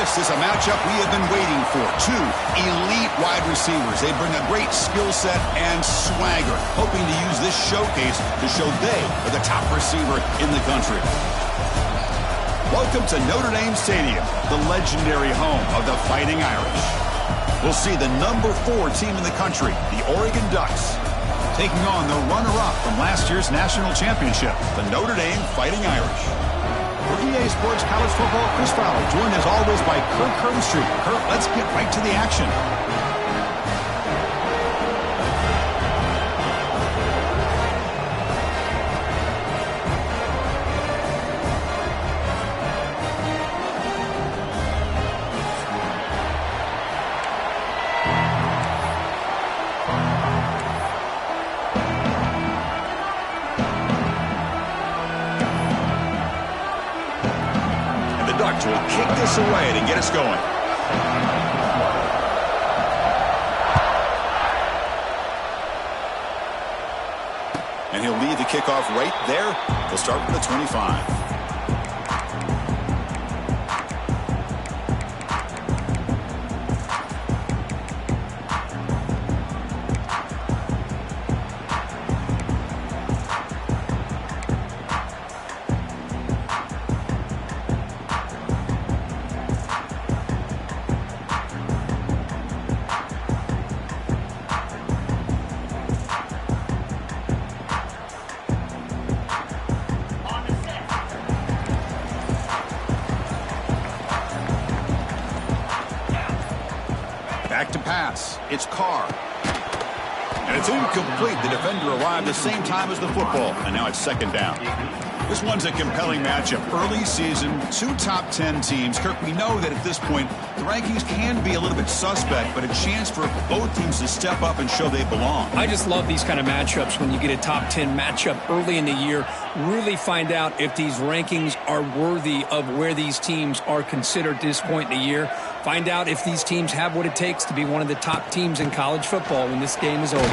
This is a matchup we have been waiting for. Two elite wide receivers. They bring a great skill set and swagger, hoping to use this showcase to show they are the top receiver in the country. Welcome to Notre Dame Stadium, the legendary home of the Fighting Irish. We'll see the number 4 team in the country, the Oregon Ducks, taking on the runner-up from last year's national championship, the Notre Dame Fighting Irish. For EA Sports College Football, Chris Fowler, joined as always by Kirk Herbstreit. Kirk, let's get right to the action. Will kick this away to get us going. And he'll lead the kickoff right there. They'll start from the 25. Back to pass. It's Carr. And it's incomplete. The defender arrived the same time as the football. And now it's second down. This one's a compelling matchup. Early season, 2 top 10 teams. Kirk, we know that at this point, the rankings can be a little bit suspect, but a chance for both teams to step up and show they belong. I just love these kind of matchups when you get a top 10 matchup early in the year. Really find out if these rankings are worthy of where these teams are considered at this point in the year. Find out if these teams have what it takes to be one of the top teams in college football when this game is over.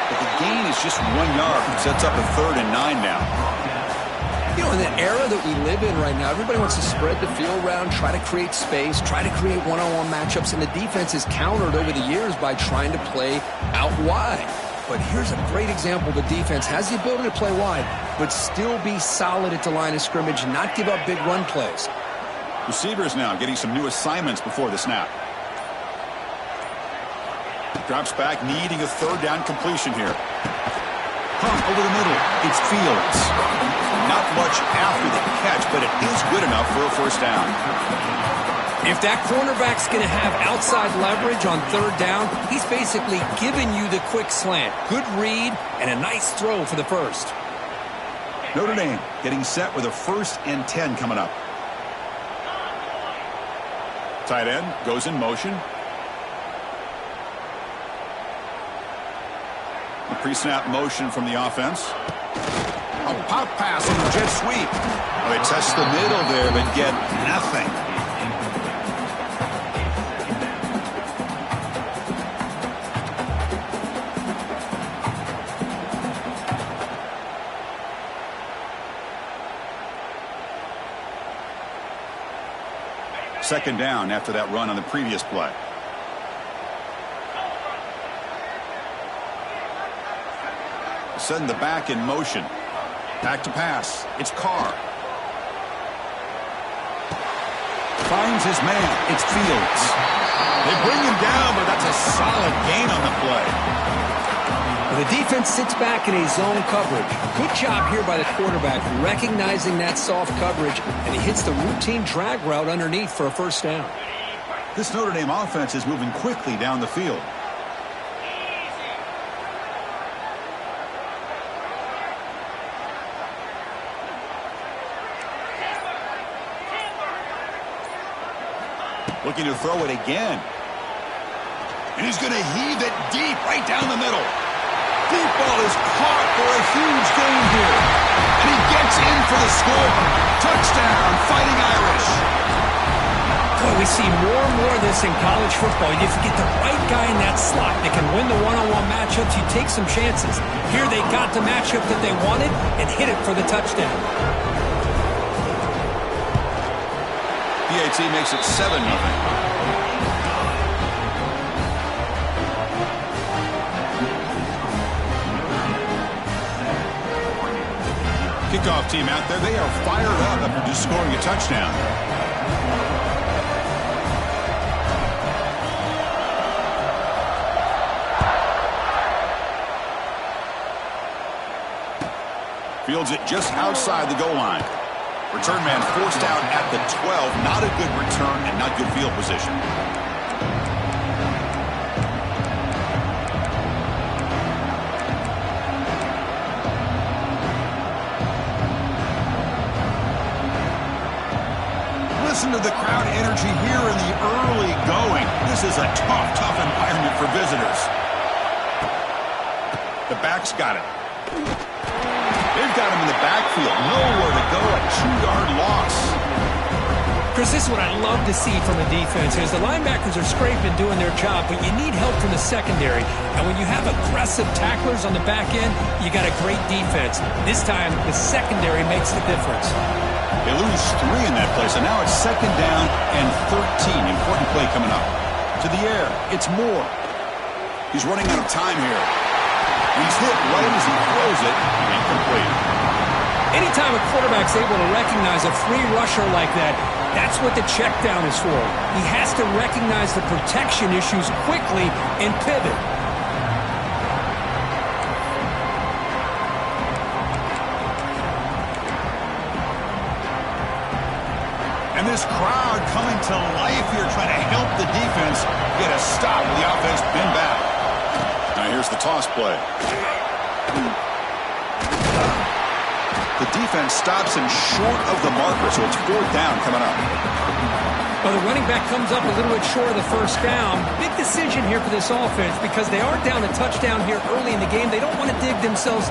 But the gain is just 1 yard. Sets up a 3rd and 9 now. You know, in the era that we live in right now, everybody wants to spread the field around, try to create space, try to create one-on-one matchups, and the defense is countered over the years by trying to play out wide. But here's a great example. The defense has the ability to play wide, but still be solid at the line of scrimmage and not give up big run plays. Receivers now getting some new assignments before the snap. Drops back, needing a 3rd down completion here. Pump over the middle. It's Fields. Not much after the catch, but it is good enough for a 1st down. If that cornerback's going to have outside leverage on 3rd down, he's basically giving you the quick slant. Good read and a nice throw for the 1st. Notre Dame getting set with a 1st and 10 coming up. Tight end goes in motion. A pre-snap motion from the offense. A pop pass on the jet sweep. Oh, they test the middle there, but get nothing. Second down after that run on the previous play. Setting the back in motion. Back to pass. It's Carr. Finds his man. It's Fields. They bring him down, but that's a solid gain on the play. The defense sits back in a zone coverage. Good job here by the quarterback, recognizing that soft coverage, and he hits the routine drag route underneath for a 1st down. This Notre Dame offense is moving quickly down the field. Looking to throw it again. And he's going to heave it deep right down the middle. Deep ball is caught for a huge gain here. And he gets in for the score. Touchdown, Fighting Irish. Boy, we see more and more of this in college football. If you get the right guy in that slot that can win the one-on-one matchups, you take some chances. Here they got the matchup that they wanted and hit it for the touchdown. The PAT makes it 7-0. Kickoff team out there. They are fired up after just scoring a touchdown. Fields it just outside the goal line. Return man forced out at the 12. Not a good return and not good field position. Listen to the crowd energy here in the early going. This is a tough environment for visitors. The back's got it. They've got him in the backfield. Nowhere to go. A 2-yard loss. Chris, this is what I love to see from the defense. Is the linebackers are scraping, doing their job, but you need help from the secondary. And when you have aggressive tacklers on the back end, you got a great defense. This time, the secondary makes the difference. They lose 3 in that play, so now it's 2nd down and 13. Important play coming up. To the air. It's Moore. He's running out of time here. He's hit right as he throws it. Incomplete. Anytime a quarterback's able to recognize a free rusher like that, that's what the check down is for. He has to recognize the protection issues quickly and pivot. And this crowd coming to life here, trying to help the defense get a stop with the offense pinned back. Now here's the toss play. The defense stops him short of the marker, so it's 4th down coming up. Well, the running back comes up a little bit short of the 1st down. Big decision here for this offense because they are down a touchdown here early in the game. They don't want to dig themselves.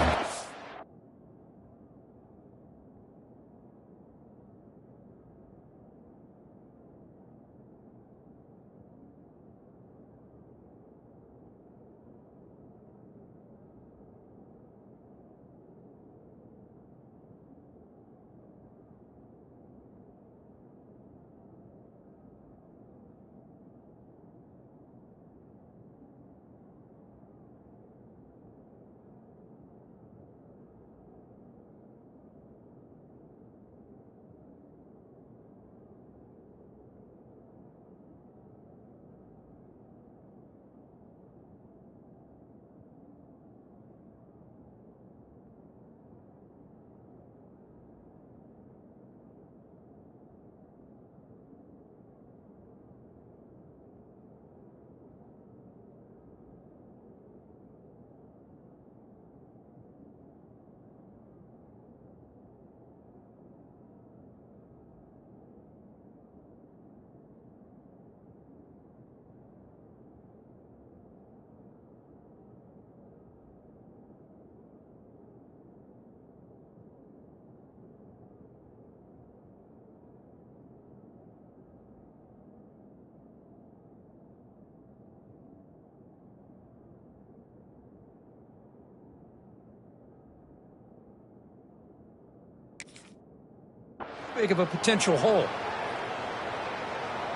Big of a potential hole.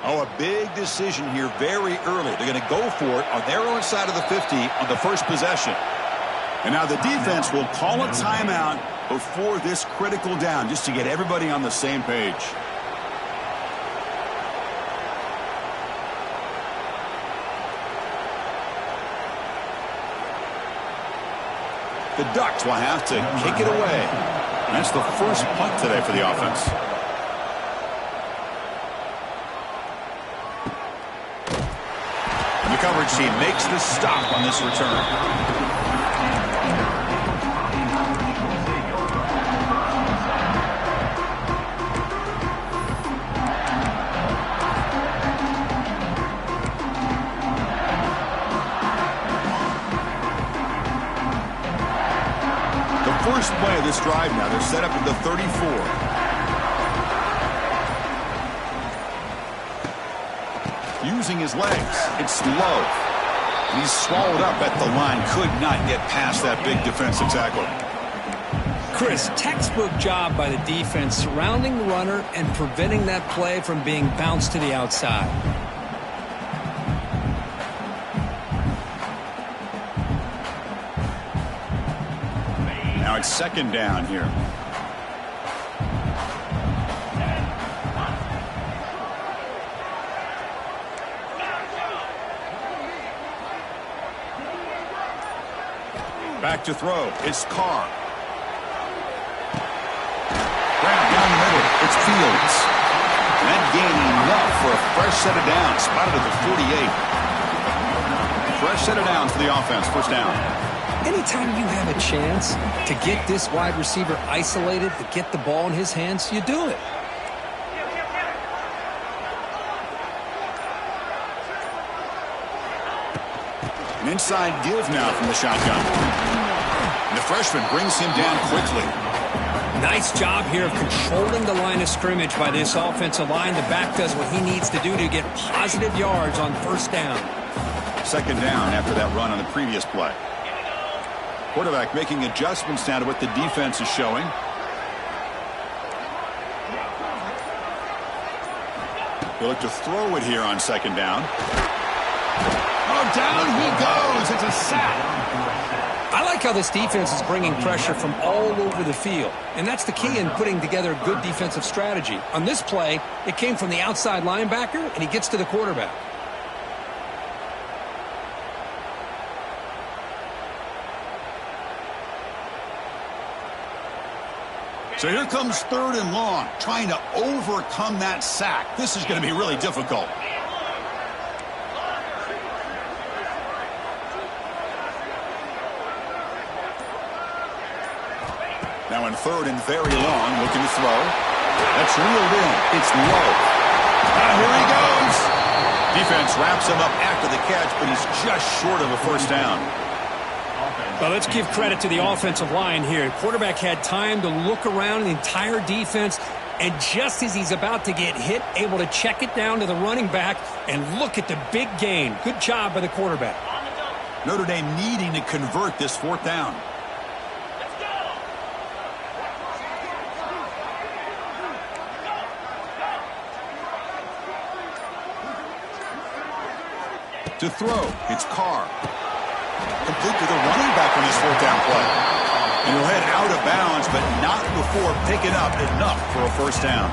Oh, a big decision here very early. They're going to go for it on their own side of the 50 on the first possession. And now the defense will call a timeout before this critical down just to get everybody on the same page. The Ducks will have to kick it away. That's the first punt today for the offense. And the coverage team makes the stop on this return. First play of this drive now. They're set up at the 34. Using his legs. It's low. He's swallowed up at the line. Could not get past that big defensive tackle. Chris, textbook job by the defense surrounding the runner and preventing that play from being bounced to the outside. Now it's second down here. Back to throw. It's Carr. Grab down the middle. It's Fields. And that gained enough for a fresh set of downs. Spotted at the 48. Fresh set of downs for the offense. First down. Anytime you have a chance to get this wide receiver isolated, to get the ball in his hands, you do it. An inside give now from the shotgun. And the freshman brings him down quickly. Nice job here of controlling the line of scrimmage by this offensive line. The back does what he needs to do to get positive yards on first down. Second down after that run on the previous play. Quarterback making adjustments now to what the defense is showing. He'll look to throw it here on second down. Oh, down he goes. It's a sack. I like how this defense is bringing pressure from all over the field, and that's the key in putting together a good defensive strategy. On this play, it came from the outside linebacker, and he gets to the quarterback. So here comes third and long, trying to overcome that sack. This is going to be really difficult. Now in third and very long, looking to throw. That's reeled in. It's low. Here he goes. Defense wraps him up after the catch, but he's just short of a first down. Well, let's give credit to the offensive line here. Quarterback had time to look around the entire defense, and just as he's about to get hit, able to check it down to the running back, and look at the big gain. Good job by the quarterback. Notre Dame needing to convert this fourth down. To throw, it's Carr. Complete to the running back on his fourth down play. And he'll head out of bounds, but not before picking up enough for a first down.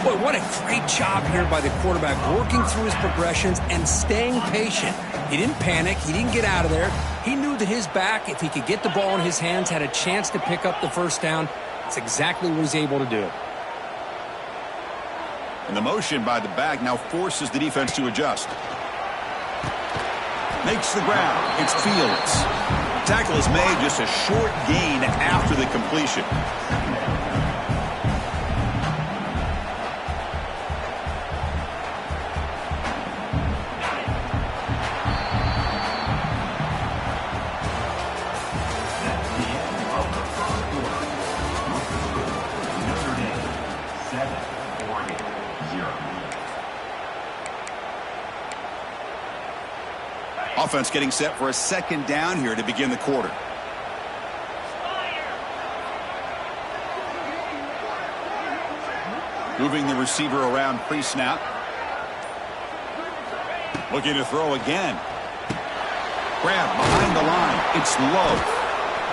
Boy, what a great job here by the quarterback, working through his progressions and staying patient. He didn't panic. He didn't get out of there. He knew that his back, if he could get the ball in his hands, had a chance to pick up the first down. That's exactly what he's able to do. And the motion by the back now forces the defense to adjust. Makes the ground. It's Fields. Tackle is made, just a short gain after the completion. Offense getting set for a second down here to begin the quarter. Moving the receiver around pre-snap. Looking to throw again. Grab behind the line. It's low.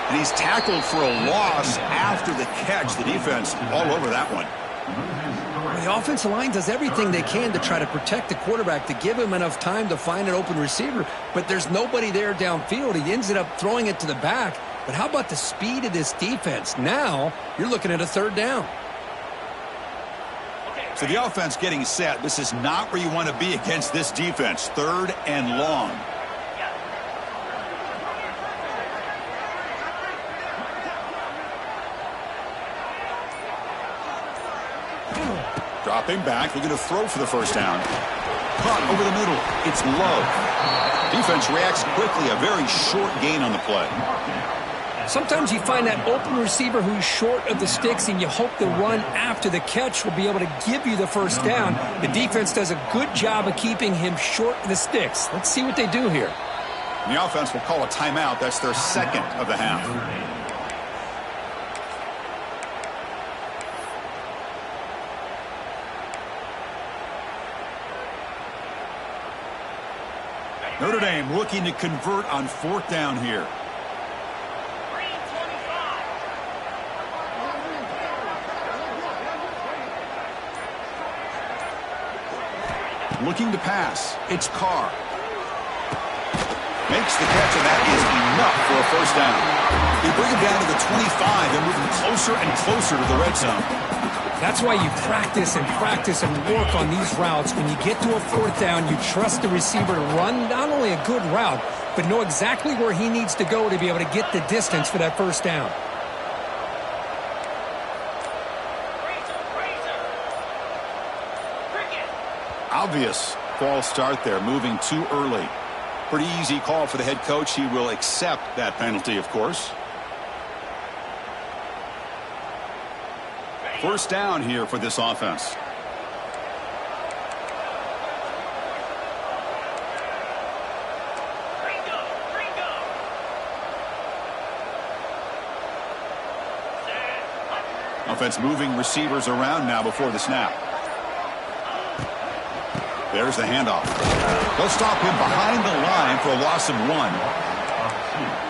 And he's tackled for a loss after the catch. The defense all over that one. The offensive line does everything they can to try to protect the quarterback, to give him enough time to find an open receiver, but there's nobody there downfield. He ends up throwing it to the back. But how about the speed of this defense? Now you're looking at a third down. So the offense getting set. This is not where you want to be against this defense. Third and long. Dropping back, looking to throw for the first down. Caught over the middle. It's low. Defense reacts quickly. A very short gain on the play. Sometimes you find that open receiver who's short of the sticks, and you hope the run after the catch will be able to give you the first down. The defense does a good job of keeping him short of the sticks. Let's see what they do here. And the offense will call a timeout. That's their second of the half. Notre Dame looking to convert on 4th down here. Looking to pass. It's Carr. Makes the catch, and that is enough for a 1st down. They bring him down to the 25. They're moving closer and closer to the red zone. That's why you practice and work on these routes. When you get to a 4th down, you trust the receiver to run not only a good route, but know exactly where he needs to go to be able to get the distance for that 1st down. Obvious false start there, moving too early. Pretty easy call for the head coach. He will accept that penalty, of course. 1st down here for this offense. Offense moving receivers around now before the snap. There's the handoff. They'll stop him behind the line for a loss of 1.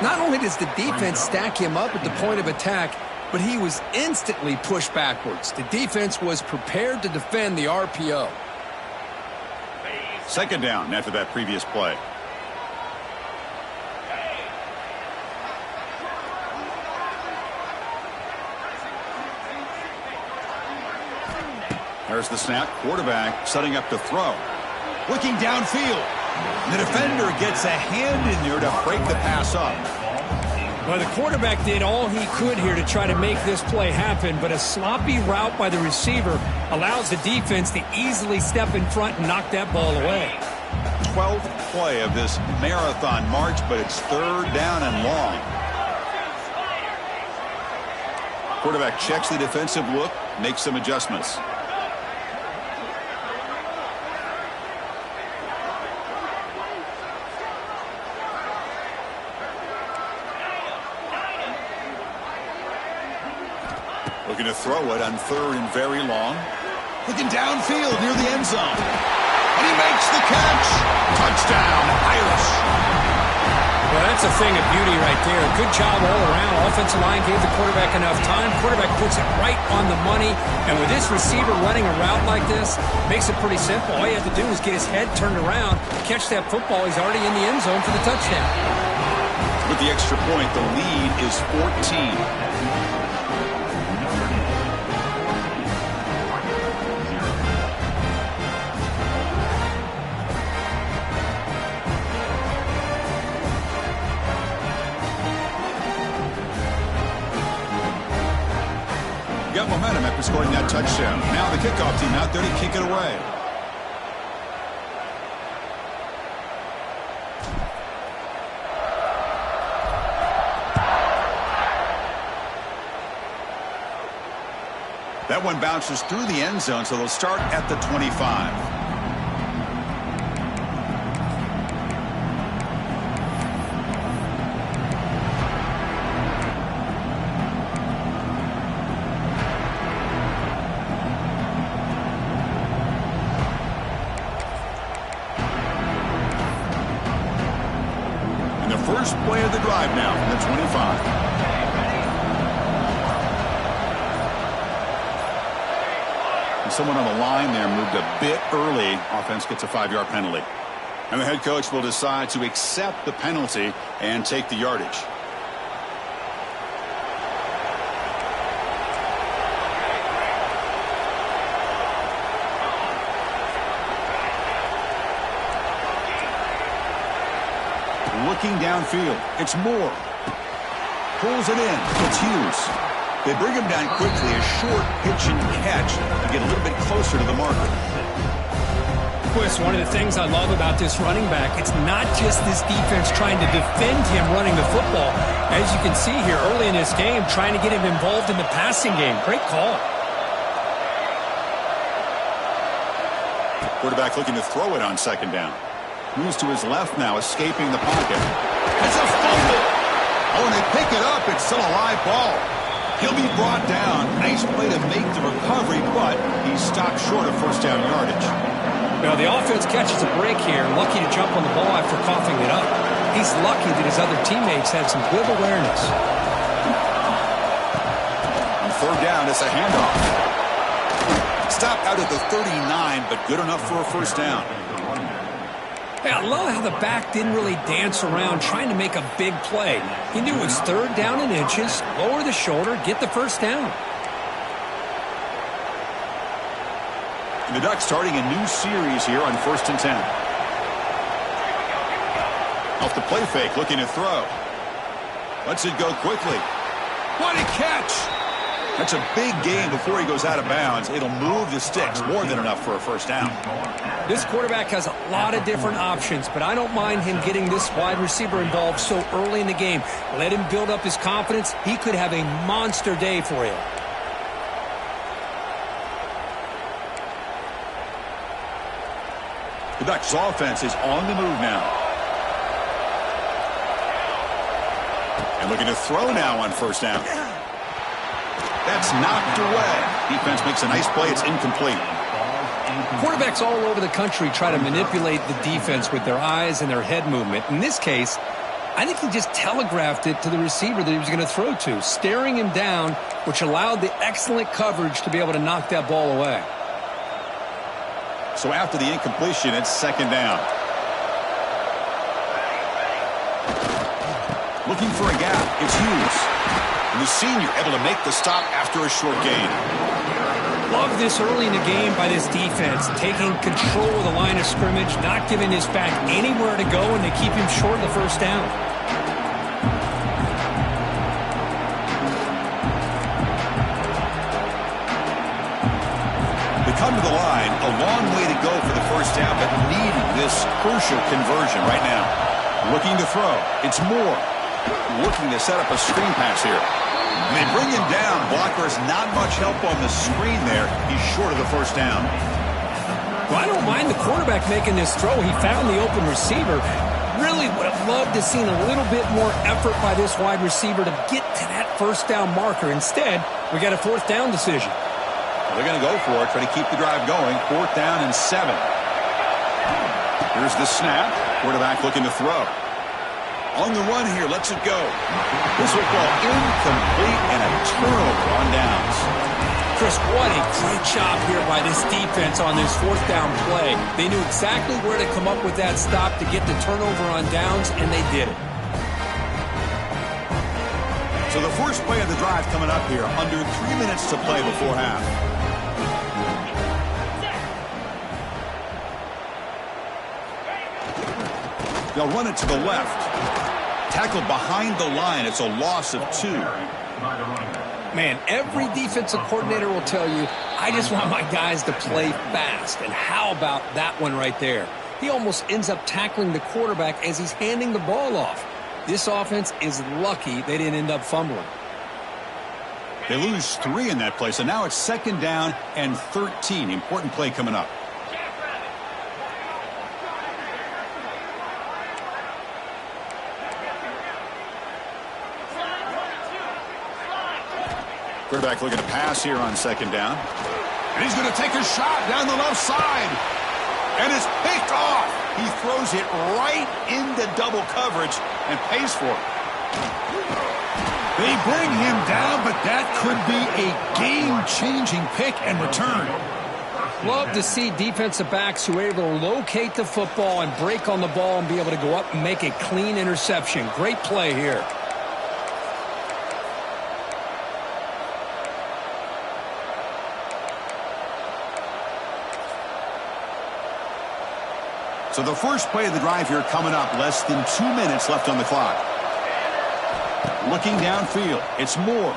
Not only does the defense stack him up at the point of attack, but he was instantly pushed backwards. The defense was prepared to defend the RPO. 2nd down after that previous play. There's the snap. Quarterback setting up to throw. Looking downfield. The defender gets a hand in there to break the pass up. Well, the quarterback did all he could here to try to make this play happen, but a sloppy route by the receiver allows the defense to easily step in front and knock that ball away. 12th play of this marathon march, but it's 3rd down and long. Quarterback checks the defensive look, makes some adjustments. Looking to throw it on 3rd and very long. Looking downfield near the end zone. And he makes the catch. Touchdown, Irish. Well, that's a thing of beauty right there. Good job all around. Offensive line gave the quarterback enough time. Quarterback puts it right on the money. And with this receiver running a route like this, makes it pretty simple. All you have to do is get his head turned around, catch that football. He's already in the end zone for the touchdown. With the extra point, the lead is 14. Got momentum after scoring that touchdown. Now the kickoff team out there to kick it away. That one bounces through the end zone, so they'll start at the 25. First play of the drive now from the 25. And someone on the line there moved a bit early. Offense gets a 5-yard penalty. And the head coach will decide to accept the penalty and take the yardage. Looking downfield. It's Moore. Pulls it in. It's Hughes. They bring him down quickly. A short pitch and catch to get a little bit closer to the marker. Chris, one of the things I love about this running back, it's not just this defense trying to defend him running the football. As you can see here early in this game, trying to get him involved in the passing game. Great call. Quarterback looking to throw it on 2nd down. Moves to his left now, escaping the pocket. It's a fumble. Oh, and they pick it up. It's still a live ball. He'll be brought down. Nice play to make the recovery, but he's stopped short of 1st down yardage. Now, the offense catches a break here, lucky to jump on the ball after coughing it up. He's lucky that his other teammates had some good awareness. On third down, it's a handoff. Stop out at the 39, but good enough for a first down. Hey, I love how the back didn't really dance around trying to make a big play. He knew it was third down in inches, lower the shoulder, get the first down. And the Ducks starting a new series here on 1st and 10. Off the play fake, looking to throw. Lets it go quickly. What a catch! That's a big gain before he goes out of bounds. It'll move the sticks, more than enough for a first down. This quarterback has a lot of different options, but I don't mind him getting this wide receiver involved so early in the game. Let him build up his confidence. He could have a monster day for you. The Ducks' offense is on the move now. And looking to throw now on first down. That's knocked away. Defense makes a nice play. It's incomplete. Quarterbacks all over the country try to manipulate the defense with their eyes and their head movement. In this case, I think he just telegraphed it to the receiver that he was going to throw to, staring him down, which allowed the excellent coverage to be able to knock that ball away. So after the incompletion, it's second down. Looking for a gap. It's Hughes. And the senior able to make the stop after a short gain. Love this early in the game by this defense, taking control of the line of scrimmage, not giving his back anywhere to go, and they keep him short of the first down. They come to the line, a long way to go for the first down, but needing this crucial conversion right now. Looking to throw. It's Moore. Looking to set up a screen pass here. And they bring him down. Blocker's not much help on the screen there. He's short of the first down. Well, I don't mind the quarterback making this throw. He found the open receiver. Really would have loved to seen a little bit more effort by this wide receiver to get to that first down marker. Instead, we got a fourth down decision. Well, they're going to go for it, try to keep the drive going. 4th down and 7. Here's the snap. Quarterback looking to throw. On the run here, lets it go. This football incomplete and a turnover on downs. Chris, what a great job here by this defense on this 4th down play. They knew exactly where to come up with that stop to get the turnover on downs, and they did it. So the first play of the drive coming up here, under 3 minutes to play before half. They'll run it to the left. Tackled behind the line. It's a loss of 2. Man, every defensive coordinator will tell you, I just want my guys to play fast. And how about that one right there? He almost ends up tackling the quarterback as he's handing the ball off. This offense is lucky they didn't end up fumbling. They lose 3 in that play, so now it's second down and 13. Important play coming up. Quarterback looking to pass here on second down. And he's going to take a shot down the left side. And it's picked off. He throws it right into double coverage and pays for it. They bring him down, but that could be a game-changing pick and return. Love to see defensive backs who are able to locate the football and break on the ball and be able to go up and make a clean interception. Great play here. So the first play of the drive here coming up, less than 2 minutes left on the clock. Looking downfield, it's Moore.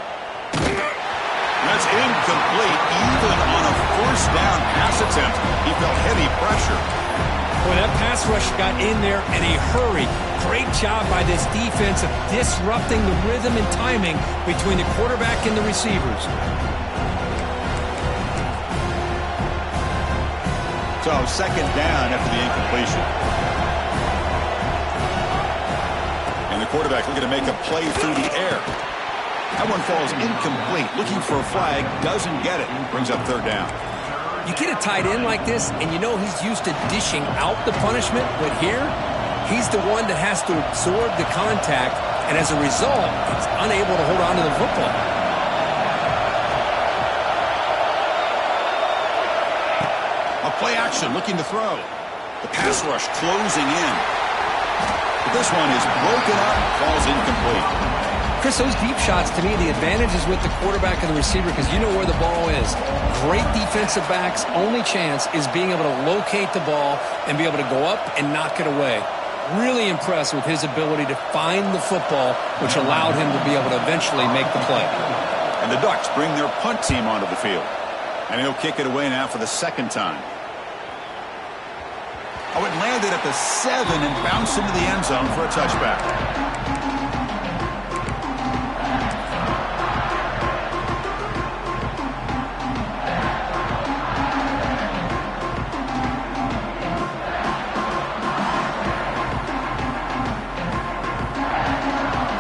That's incomplete, even on a first down pass attempt. He felt heavy pressure. Boy, that pass rush got in there in a hurry. Great job by this defense of disrupting the rhythm and timing between the quarterback and the receivers. So second down after the incompletion. And the quarterback looking to make a play through the air. That one falls incomplete. Looking for a flag, doesn't get it. Brings up third down. You get a tight end like this, and you know he's used to dishing out the punishment, but here, he's the one that has to absorb the contact, and as a result, he's unable to hold on to the football. A play action, looking to throw. The pass rush closing in. But this one is broken up, falls incomplete. Chris, those deep shots, to me, the advantage is with the quarterback and the receiver because you know where the ball is. Great defensive backs' only chance is being able to locate the ball and be able to go up and knock it away. Really impressed with his ability to find the football, which allowed him to be able to eventually make the play. And the Ducks bring their punt team onto the field. And he'll kick it away now for the second time. Oh, it landed at the 7 and bounced into the end zone for a touchback.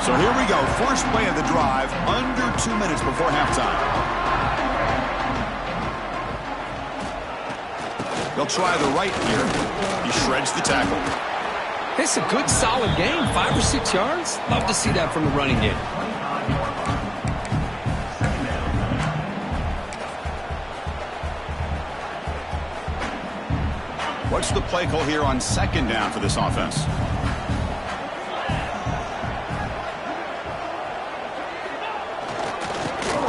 So here we go, first play of the drive, under 2 minutes before halftime. They'll try the right here. He shreds the tackle. It's a good, solid game, 5 or 6 yards. Love to see that from the running game. What's the play call here on second down for this offense?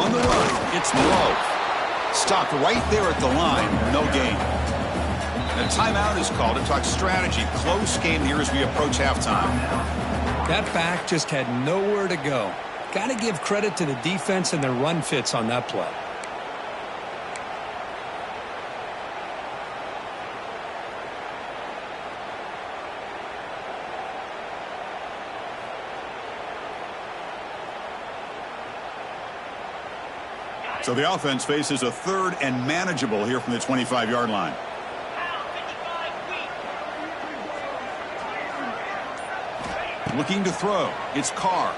On the run, it's low. Stopped right there at the line, no gain. A timeout is called to talk strategy. Close game here as we approach halftime. That back just had nowhere to go. Got to give credit to the defense and their run fits on that play. So the offense faces a third and manageable here from the 25-yard line. Looking to throw. It's Carr.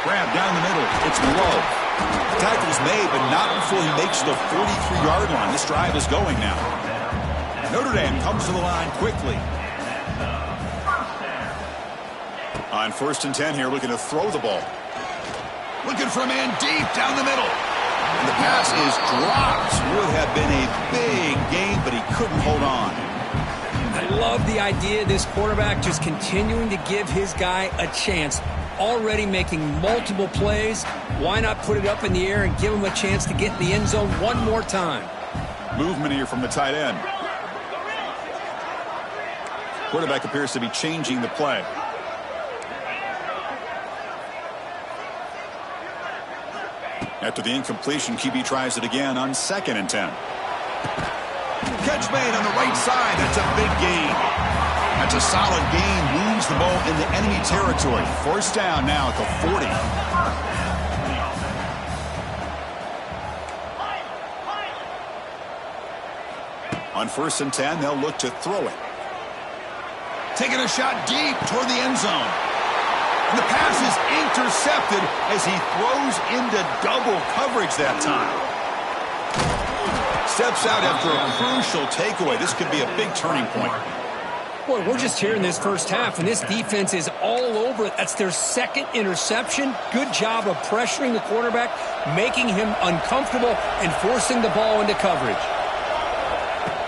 Grab down the middle. It's low. Tackle's made, but not before he makes the 43-yard line. This drive is going now. Notre Dame comes to the line quickly. On 1st and 10 here, looking to throw the ball. Looking for a man deep down the middle. And the pass is dropped. Would have been a big gain, but he couldn't hold on. I love the idea of this quarterback just continuing to give his guy a chance. Already making multiple plays. Why not put it up in the air and give him a chance to get in the end zone one more time? Movement here from the tight end. Quarterback appears to be changing the play. After the incompletion, QB tries it again on 2nd and 10. Catch made on the right side. That's a big gain. That's a solid gain. Moves the ball in the enemy territory. 1st down now at the 40. On 1st and 10, they'll look to throw it. Taking a shot deep toward the end zone. And the pass is intercepted as he throws into double coverage that time. Steps out after a crucial takeaway. This could be a big turning point. Boy, we're just here in this first half, and this defense is all over it. That's their 2nd interception. Good job of pressuring the quarterback, making him uncomfortable, and forcing the ball into coverage.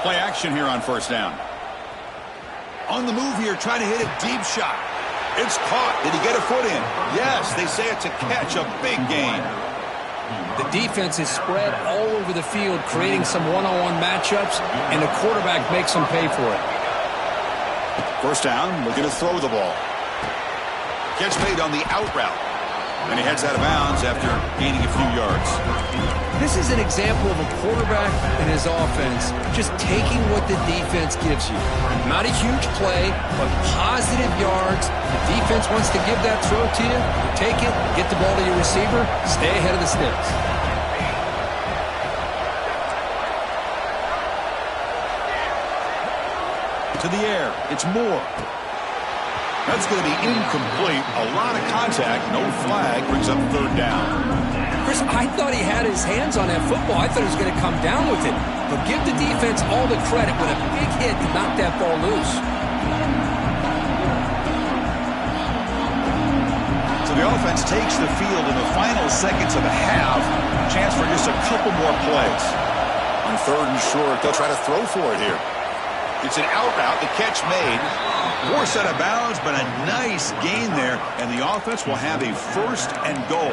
Play action here on 1st down. On the move here, trying to hit a deep shot. It's caught. Did he get a foot in? Yes, they say it's a catch, a big gain. The defense is spread all over the field, creating some one-on-one matchups, and the quarterback makes them pay for it. 1st down, looking to throw the ball. Catch made on the out route. And he heads out of bounds after gaining a few yards. This is an example of a quarterback and his offense just taking what the defense gives you. Not a huge play, but positive yards. The defense wants to give that throw to you. You take it, get the ball to your receiver, stay ahead of the sticks. To the air, it's Moore. That's going to be incomplete. A lot of contact, no flag, brings up 3rd down. Chris, I thought he had his hands on that football. I thought he was going to come down with it. But give the defense all the credit with a big hit to knock that ball loose. So the offense takes the field in the final seconds of the half. Chance for just a couple more plays. On 3rd and short, they'll try to throw for it here. It's an out route, the catch made. Forced out of bounds, but a nice gain there, and the offense will have a 1st and goal.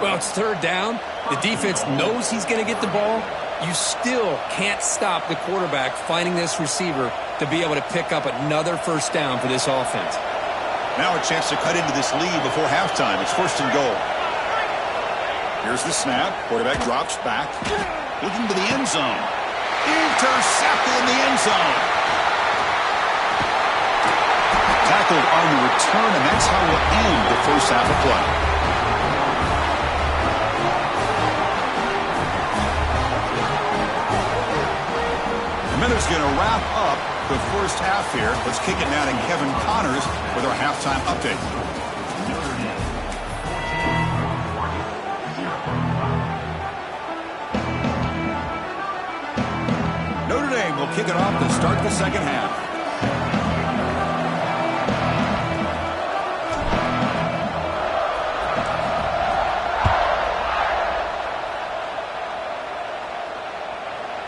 Well, it's 3rd down. The defense knows he's going to get the ball. You still can't stop the quarterback finding this receiver to be able to pick up another 1st down for this offense. Now a chance to cut into this lead before halftime. It's 1st and goal. Here's the snap. Quarterback drops back. Looking to the end zone. Intercepted in the end zone. Tackled on the return, and that's how we'll end the first half of play. The Miners going to wrap up the first half here. Let's kick it now to Kevin Connors with our halftime update. Notre Dame will kick it off to start the second half.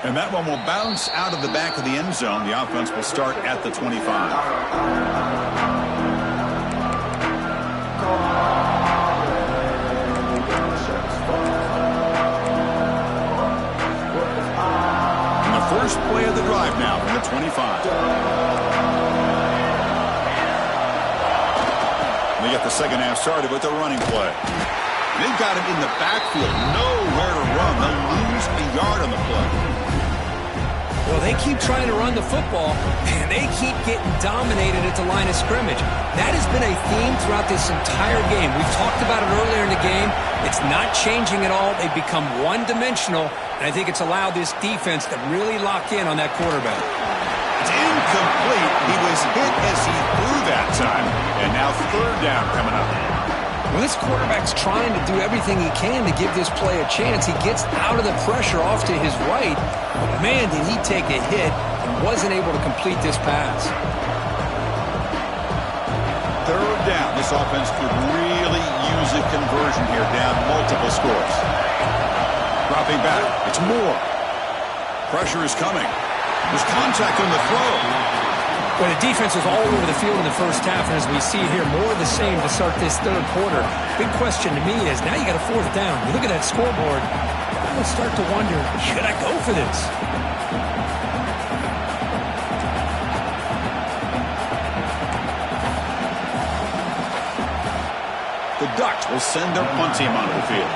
And that one will bounce out of the back of the end zone. The offense will start at the 25. And the first play of the drive now from the 25. They get the second half started with a running play. They've got him in the backfield. Nowhere to run. They'll lose a yard on the play. Well, they keep trying to run the football, and they keep getting dominated at the line of scrimmage. That has been a theme throughout this entire game. We've talked about it earlier in the game. It's not changing at all. They've become one-dimensional, and I think it's allowed this defense to really lock in on that quarterback. It's incomplete. He was hit as he threw that time, and now 3rd down coming up. Well, this quarterback's trying to do everything he can to give this play a chance. He gets out of the pressure off to his right. But man, did he take a hit and wasn't able to complete this pass. 3rd down. This offense could really use a conversion here, down multiple scores. Dropping back. It's Moore. Pressure is coming. There's contact on the throw. Well, the defense was all over the field in the first half, and as we see here, more of the same to start this 3rd quarter. Big question to me is, now you got a 4th down. You look at that scoreboard, I'm going to start to wonder, should I go for this? The Ducks will send their punt team onto the field.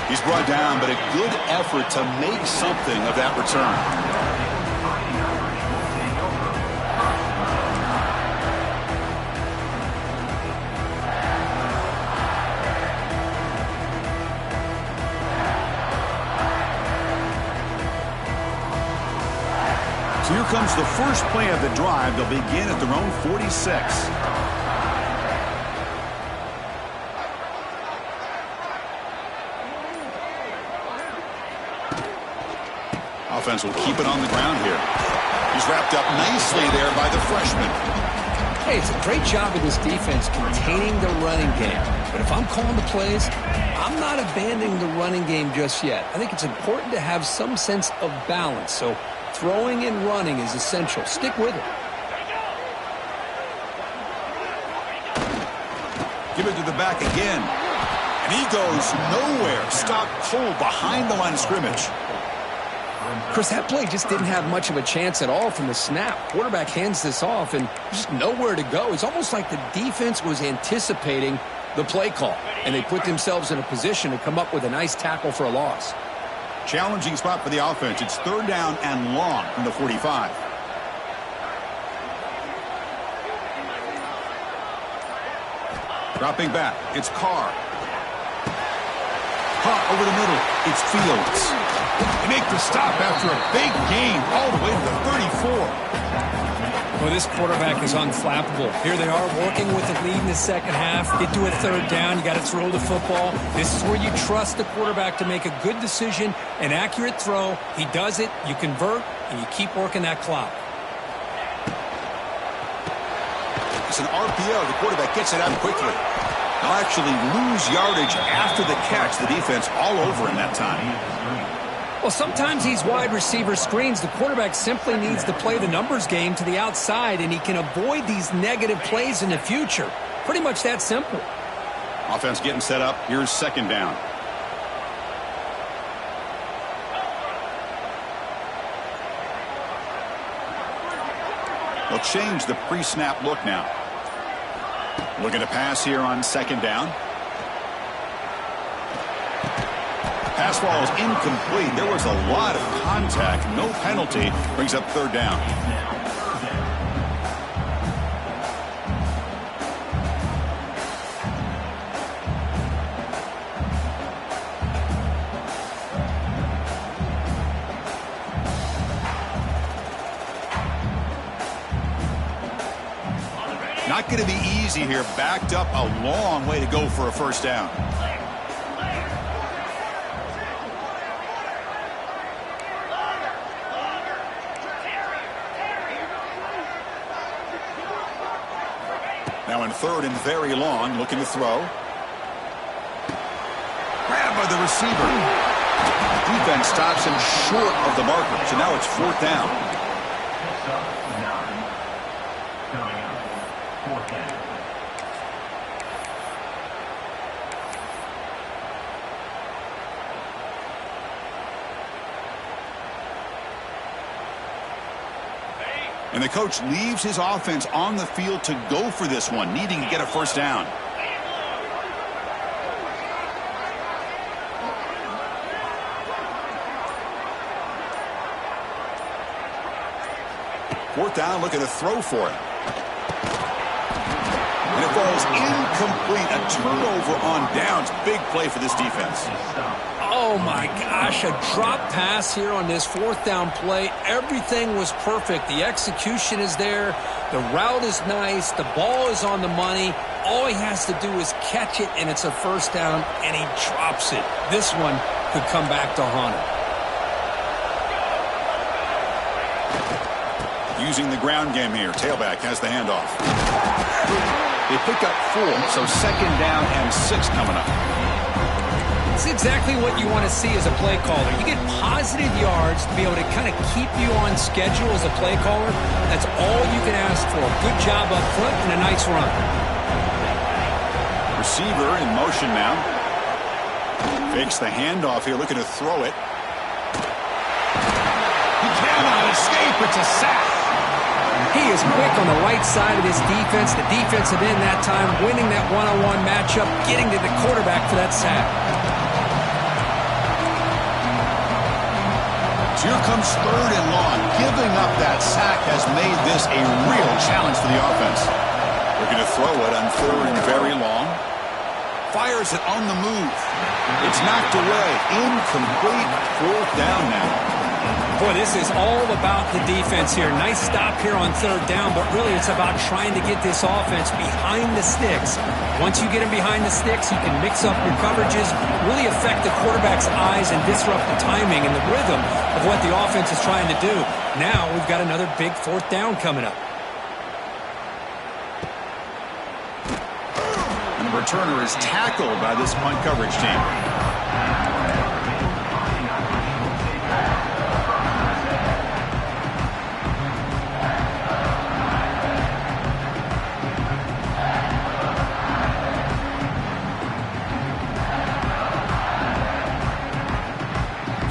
He's brought down, but a good effort to make something of that return. So here comes the first play of the drive. They'll begin at their own 46. Offense will keep it on the ground here. He's wrapped up nicely there by the freshman. Hey, it's a great job of this defense containing the running game. But if I'm calling the plays, I'm not abandoning the running game just yet. I think it's important to have some sense of balance. So throwing and running is essential. Stick with it. Give it to the back again. And he goes nowhere. Stopped cold behind the line of scrimmage. Chris, that play just didn't have much of a chance at all from the snap. Quarterback hands this off, and just nowhere to go. It's almost like the defense was anticipating the play call, and they put themselves in a position to come up with a nice tackle for a loss. Challenging spot for the offense. It's 3rd down and long from the 45. Dropping back. It's Carr. Caught over the middle. It's Fields. They make the stop after a big gain all the way to the 34. Well, this quarterback is unflappable. Here they are working with the lead in the second half. Get to a third down. You got to throw the football. This is where you trust the quarterback to make a good decision, an accurate throw. He does it. You convert, and you keep working that clock. It's an RPO. The quarterback gets it out quickly. They'll actually lose yardage after the catch. The defense all over him that time. Well, sometimes these wide receiver screens, the quarterback simply needs to play the numbers game to the outside, and he can avoid these negative plays in the future. Pretty much that simple. Offense getting set up. Here's second down. They'll change the pre-snap look now. Looking to pass here on second down. Pass ball is incomplete. There was a lot of contact. No penalty. Brings up third down. Not going to be easy here. Backed up a long way to go for a first down. Now in third and very long, looking to throw. Grabbed by the receiver. Defense stops him short of the marker, so now it's fourth down. And the coach leaves his offense on the field to go for this one, needing to get a first down. Fourth down, looking to throw for it. And it falls incomplete. A turnover on downs. Big play for this defense. Oh, my gosh, a drop pass here on this fourth down play. Everything was perfect. The execution is there. The route is nice. The ball is on the money. All he has to do is catch it, and it's a first down, and he drops it. This one could come back to haunt him. Using the ground game here. Tailback has the handoff. They pick up 4, so second down and 6 coming up. It's exactly what you want to see as a play caller. You get positive yards to be able to kind of keep you on schedule as a play caller. That's all you can ask for. Good job up front and a nice run. Receiver in motion now. Fakes the handoff here, looking to throw it. He cannot escape. It's a sack. He is quick on the right side of this defense. The defensive end that time winning that one-on-one matchup, getting to the quarterback for that sack. So here comes third and long. Giving up that sack has made this a real challenge for the offense. Looking to throw it on third and very long. Fires it on the move. It's knocked away. Incomplete. Fourth down now. Boy, this is all about the defense here. Nice stop here on third down, but really it's about trying to get this offense behind the sticks. Once you get him behind the sticks, you can mix up your coverages, really affect the quarterback's eyes and disrupt the timing and the rhythm of what the offense is trying to do. Now we've got another big fourth down coming up. And the returner is tackled by this punt coverage team.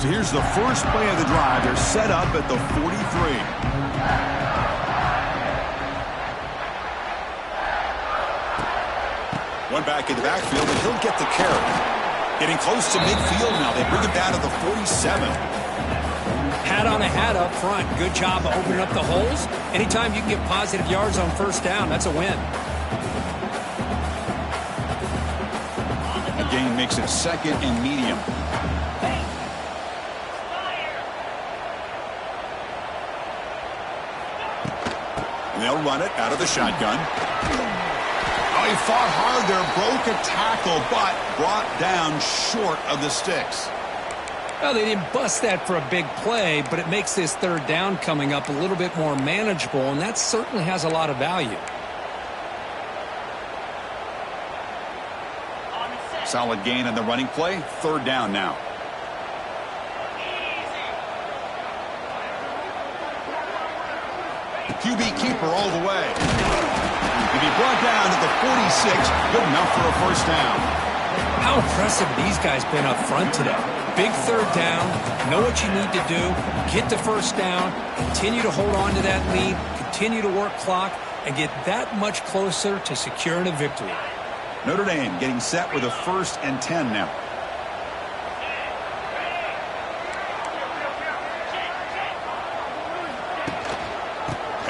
So here's the first play of the drive. They're set up at the 43. One back in the backfield, and he'll get the carry. Getting close to midfield now. They bring it down to the 47. Hat on a hat up front. Good job of opening up the holes. Anytime you can get positive yards on first down, that's a win. The gain makes it second and medium. they'll run it out of the shotgun. Oh, he fought hard there, broke a tackle, but brought down short of the sticks. Well, they didn't bust that for a big play, but it makes this third down coming up a little bit more manageable, and that certainly has a lot of value. Solid gain on the running play. Third down now. QB keeper all the way. And he brought down at the 46. Good enough for a first down. How impressive these guys been up front today. Big third down. Know what you need to do. Get the first down. Continue to hold on to that lead. Continue to work clock. And get that much closer to securing a victory. Notre Dame getting set with a 1st and 10 now.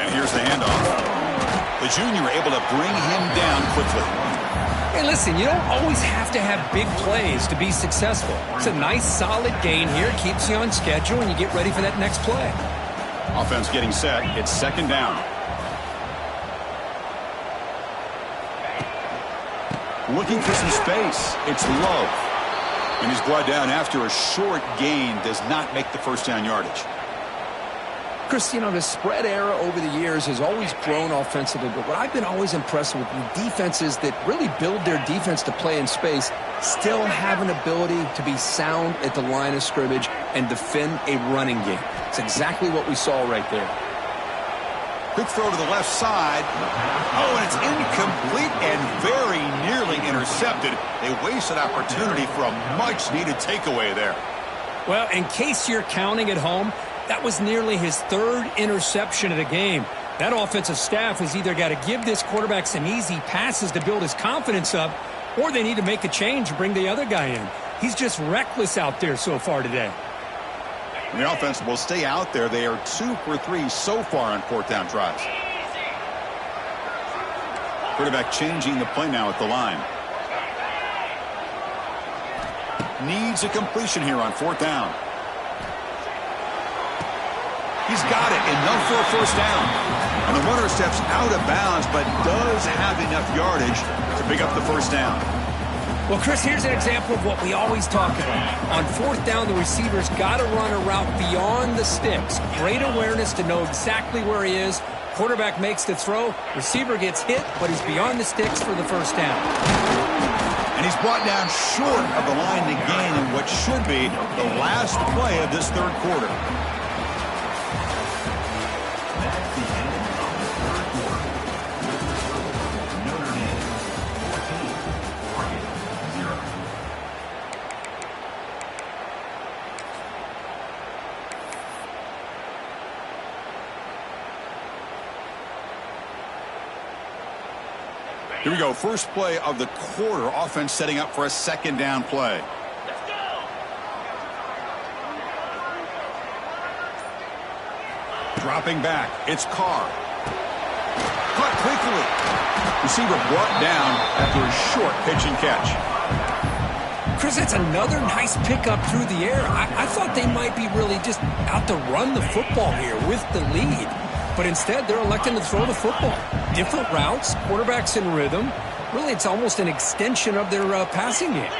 And here's the handoff. The junior able to bring him down quickly. Hey, listen, you don't always have to have big plays to be successful. It's a nice, solid gain here. Keeps you on schedule, and you get ready for that next play. Offense getting set. It's 2nd down. Looking for some space. It's low. And he's brought down after a short gain. Does not make the first down yardage. Chris, you know, the spread era over the years has always grown offensively, but what I've been always impressed with defenses that really build their defense to play in space still have an ability to be sound at the line of scrimmage and defend a running game. It's exactly what we saw right there. Quick throw to the left side. Oh, and it's incomplete and very nearly intercepted. They wasted opportunity for a much-needed takeaway there. Well, in case you're counting at home, that was nearly his 3rd interception of the game. That offensive staff has either got to give this quarterback some easy passes to build his confidence up, or they need to make a change and bring the other guy in. He's just reckless out there so far today. And the offense will stay out there. They are 2 for 3 so far on 4th down drives. Quarterback changing the play now at the line. Needs a completion here on 4th down. He's got it, enough for a first down. And the runner steps out of bounds, but does have enough yardage to pick up the first down. Well, Chris, here's an example of what we always talk about. On 4th down, the receiver's got to run a route beyond the sticks. Great awareness to know exactly where he is. Quarterback makes the throw. Receiver gets hit, but he's beyond the sticks for the first down. And he's brought down short of the line to gain in what should be the last play of this 3rd quarter. Here we go. First play of the quarter. Offense setting up for a 2nd down play. Let's go. Dropping back. It's Carr. Caught quickly. Receiver brought down after a short pitch and catch. Chris, that's another nice pickup through the air. I thought they might be really just out to run the football here with the lead. But instead, they're electing to throw the football. Different routes, quarterbacks in rhythm. Really, it's almost an extension of their passing game.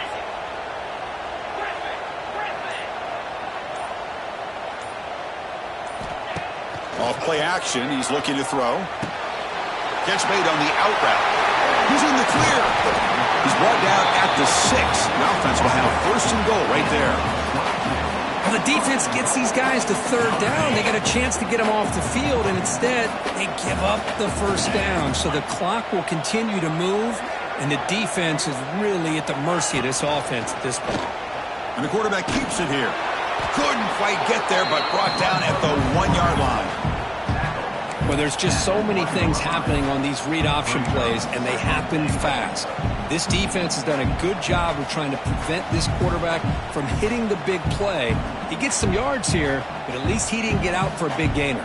Off play action, he's looking to throw. Catch made on the out route. He's in the clear. He's brought down at the 6. The offense will have 1st and goal right there. Well, the defense gets these guys to 3rd down. They got a chance to get them off the field, and instead they give up the first down. So the clock will continue to move, and the defense is really at the mercy of this offense at this point. And the quarterback keeps it here. Couldn't quite get there, but brought down at the 1-yard line. Well, there's just so many things happening on these read option plays, and they happen fast. This defense has done a good job of trying to prevent this quarterback from hitting the big play. He gets some yards here, but at least he didn't get out for a big gainer.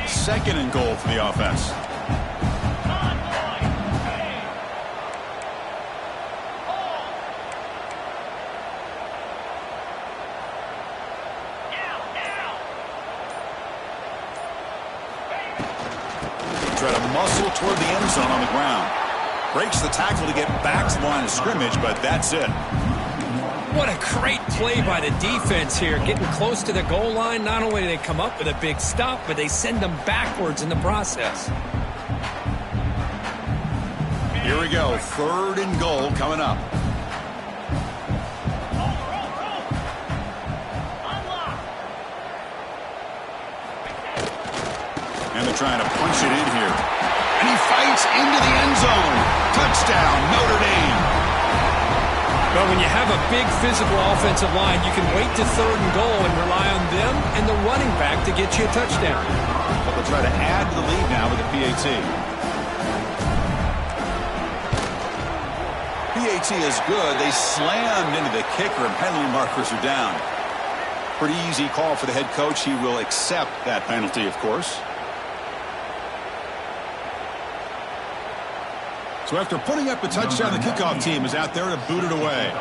Second and goal for the offense. try to muscle toward the end zone on the ground. Breaks the tackle to get back to the line of scrimmage, but that's it. What a great play by the defense here. Getting close to the goal line, not only do they come up with a big stop, but they send them backwards in the process. Here we go, 3rd and goal coming up. And they're trying to punch it in here. And he fights into the end zone. Touchdown, Notre Dame. But when you have a big physical offensive line, you can wait to 3rd and goal and rely on them and the running back to get you a touchdown. But they'll try to add to the lead now with the PAT. PAT is good. They slammed into the kicker and penalty markers are down. Pretty easy call for the head coach. He will accept that penalty, of course. So after putting up a touchdown, the kickoff team is out there to boot it away.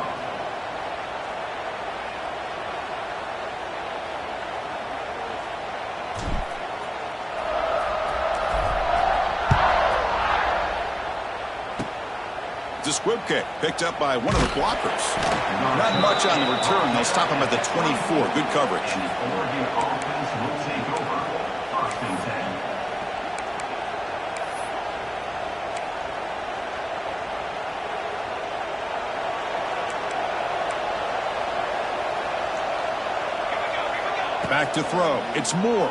It's a squib kick picked up by one of the blockers. Not much on the return. They'll stop him at the 24. Good coverage. Back to throw. It's Moore.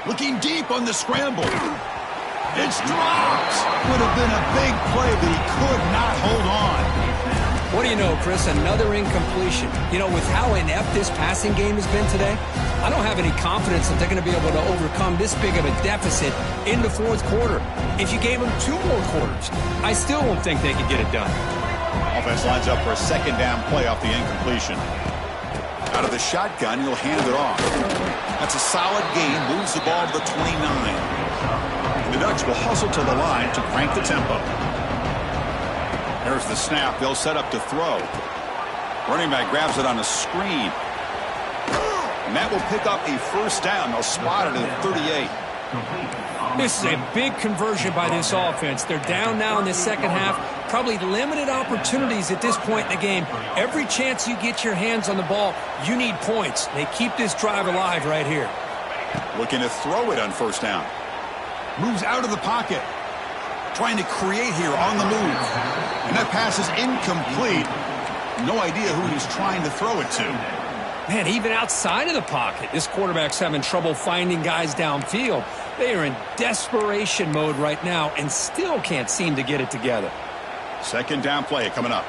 Looking deep on the scramble. It's dropped. Would have been a big play, but he could not hold on. What do you know, Chris? Another incompletion. You know, with how inept this passing game has been today, I don't have any confidence that they're going to be able to overcome this big of a deficit in the 4th quarter. If you gave them 2 more quarters, I still don't think they could get it done. Offense lines up for a 2nd down play off the incompletion. Out of the shotgun, he'll hand it off. That's a solid gain. Moves the ball to the 29. And the Ducks will hustle to the line to crank the tempo. There's the snap. They'll set up to throw. Running back grabs it on a screen. And that will pick up a 1st down. They'll spot it at 38. This is a big conversion by this offense. They're down now in the 2nd half. Probably limited opportunities at this point in the game. Every chance you get your hands on the ball, you need points. They keep this drive alive right here. Looking to throw it on 1st down. Moves out of the pocket. Trying to create here on the move. And that pass is incomplete. No idea who he's trying to throw it to. Man, even outside of the pocket, this quarterback's having trouble finding guys downfield. They are in desperation mode right now and still can't seem to get it together. 2nd down play coming up.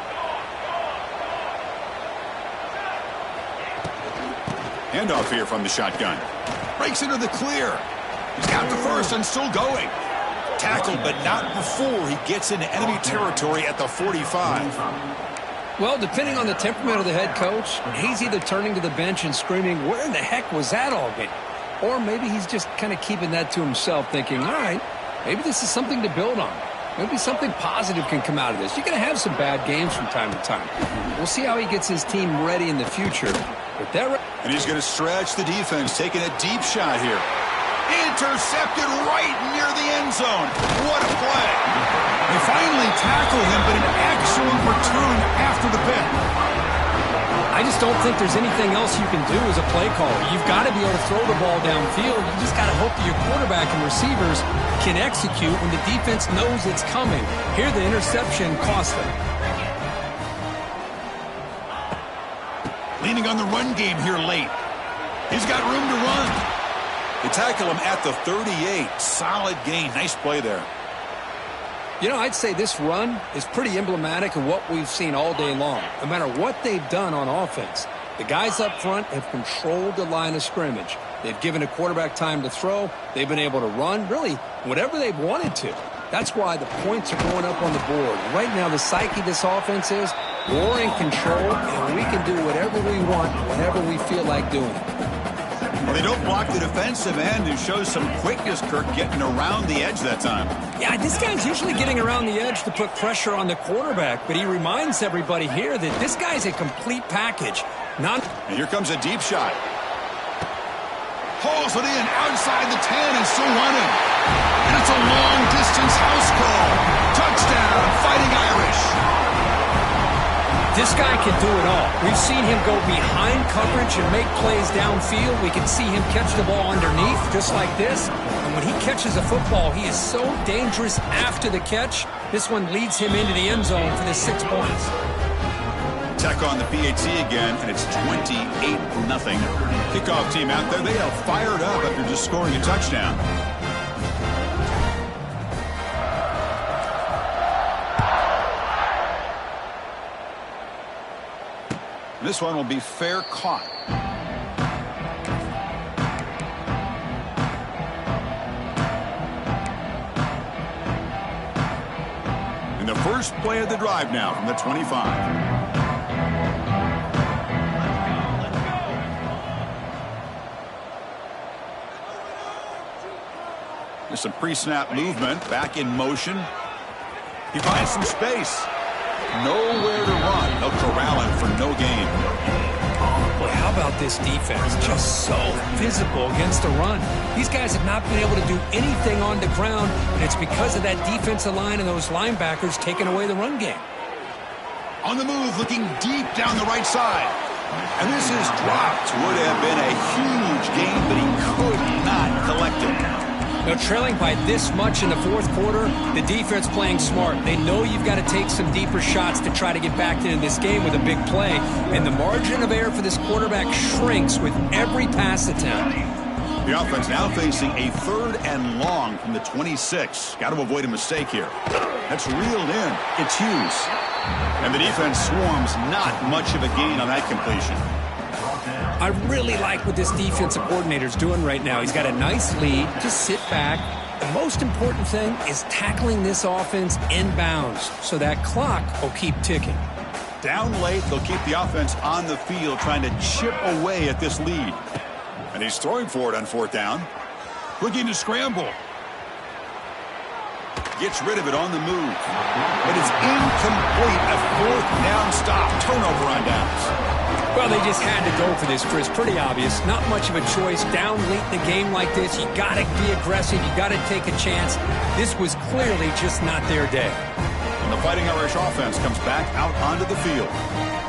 Handoff here from the shotgun. Breaks into the clear. He's got the 1st and still going. Tackled, but not before he gets into enemy territory at the 45. Well, depending on the temperament of the head coach, he's either turning to the bench and screaming, where in the heck was that all game? Or maybe he's just kind of keeping that to himself, thinking, all right, maybe this is something to build on. Maybe something positive can come out of this. You're going to have some bad games from time to time. We'll see how he gets his team ready in the future. But and he's going to stretch the defense, taking a deep shot here. Intercepted right near the end zone. What a play. They finally tackle him, but an excellent return after the pick. I just don't think there's anything else you can do as a play caller. You've got to be able to throw the ball downfield. You just got to hope that your quarterback and receivers can execute when the defense knows it's coming. Here, the interception cost them. Leaning on the run game here late. He's got room to run. They tackle him at the 38. Solid gain. Nice play there. You know, I'd say this run is pretty emblematic of what we've seen all day long. No matter what they've done on offense, the guys up front have controlled the line of scrimmage. They've given a quarterback time to throw. They've been able to run, really, whatever they've wanted to. That's why the points are going up on the board. Right now, the psyche of this offense is we're in control, and we can do whatever we want whenever we feel like doing it. Well, they don't block the defensive end, who shows some quickness, Kirk, getting around the edge that time. Yeah, this guy's usually getting around the edge to put pressure on the quarterback, but he reminds everybody here that this guy's a complete package. And here comes a deep shot. Hauls it in outside the 10 and still running. And it's a long-distance house call. Touchdown, Fighting Irish. This guy can do it all. We've seen him go behind coverage and make plays downfield. We can see him catch the ball underneath, just like this. And when he catches a football, he is so dangerous after the catch. This one leads him into the end zone for the 6 points. Tech on the PAT again, and it's 28-0. Kickoff team out there, they are fired up after just scoring a touchdown. This one will be fair caught. And the first play of the drive now from the 25. There's some pre-snap movement, back in motion. He finds some space. Nowhere to run. They'll corral him for no gain. Boy, how about this defense? Just so physical against the run. These guys have not been able to do anything on the ground, and it's because of that defensive line and those linebackers taking away the run game. On the move, looking deep down the right side. And this is dropped. Would have been a huge gain, but he could not collect it. Now, trailing by this much in the fourth quarter, the defense playing smart. They know you've got to take some deeper shots to try to get back into this game with a big play. And the margin of error for this quarterback shrinks with every pass attempt. The offense now facing a 3rd and long from the 26. Got to avoid a mistake here. That's reeled in. It's Hughes. And the defense swarms, not much of a gain on that completion. I really like what this defensive coordinator's doing right now. He's got a nice lead. Just sit back. The most important thing is tackling this offense inbounds so that clock will keep ticking. Down late, they'll keep the offense on the field trying to chip away at this lead. And he's throwing for it on 4th down. Looking to scramble. Gets rid of it on the move. But it's incomplete. A 4th down stop. Turnover on downs. Well, they just had to go for this, Chris. Pretty obvious. Not much of a choice. Down late in the game like this, you got to be aggressive. You got to take a chance. This was clearly just not their day. And the Fighting Irish offense comes back out onto the field.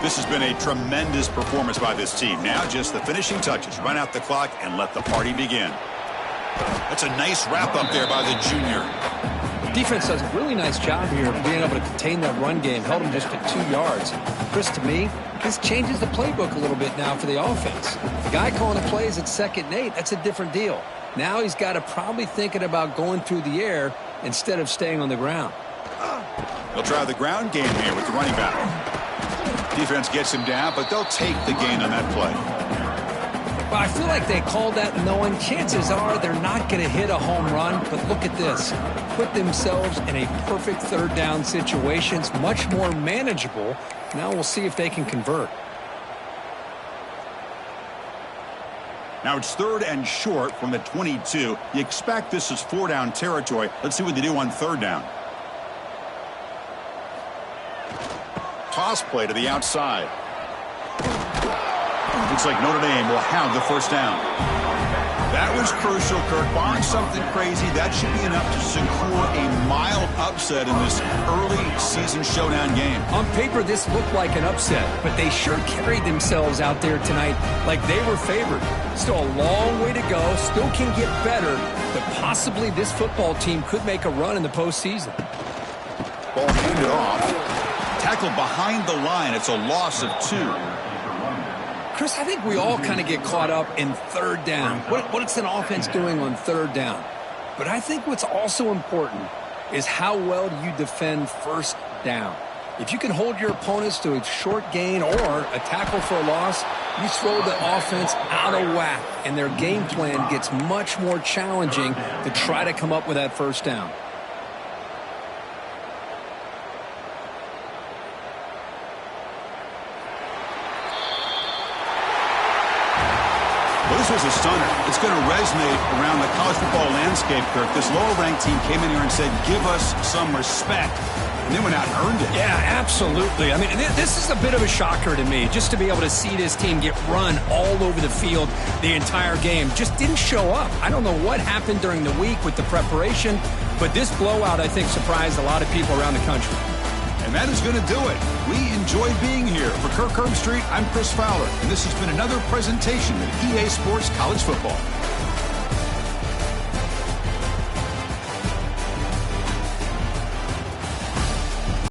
This has been a tremendous performance by this team. Now just the finishing touches. Run out the clock and let the party begin. That's a nice wrap up there by the junior. Defense does a really nice job here of being able to contain that run game. Held them just at 2 yards. Chris, to me, this changes the playbook a little bit now for the offense. The guy calling the plays at 2nd and 8, that's a different deal. Now he's got to probably thinking about going through the air instead of staying on the ground. They'll try the ground game here with the running back. Defense gets him down, but they'll take the gain on that play. Well, I feel like they called that knowing chances are they're not going to hit a home run, but look at this. Put themselves in a perfect 3rd down situation. It's much more manageable. Now we'll see if they can convert. Now it's 3rd and short from the 22. You expect this is 4-down territory. Let's see what they do on 3rd down. Toss play to the outside. Looks like Notre Dame will have the 1st down. That was crucial, Kirk. Barring something crazy, that should be enough to secure a mild upset in this early season showdown game. On paper, this looked like an upset, but they sure carried themselves out there tonight like they were favored. Still a long way to go, still can get better, but possibly this football team could make a run in the postseason. Ball handed off. Tackled behind the line. It's a loss of 2. Chris, I think we all kind of get caught up in 3rd down. What's an offense doing on 3rd down? But I think what's also important is how well do you defend 1st down. If you can hold your opponents to a short gain or a tackle for a loss, you throw the offense out of whack, and their game plan gets much more challenging to try to come up with that 1st down. Well, this was a stunner. It's going to resonate around the college football landscape, Kirk. This lower-ranked team came in here and said, give us some respect, and then went out and earned it. Yeah, absolutely. I mean, this is a bit of a shocker to me, just to be able to see this team get run all over the field the entire game. Just didn't show up. I don't know what happened during the week with the preparation, but this blowout, I think, surprised a lot of people around the country. And that is going to do it. We enjoyed being here. For Kirk Herbstreit, I'm Chris Fowler, and this has been another presentation of EA Sports College Football.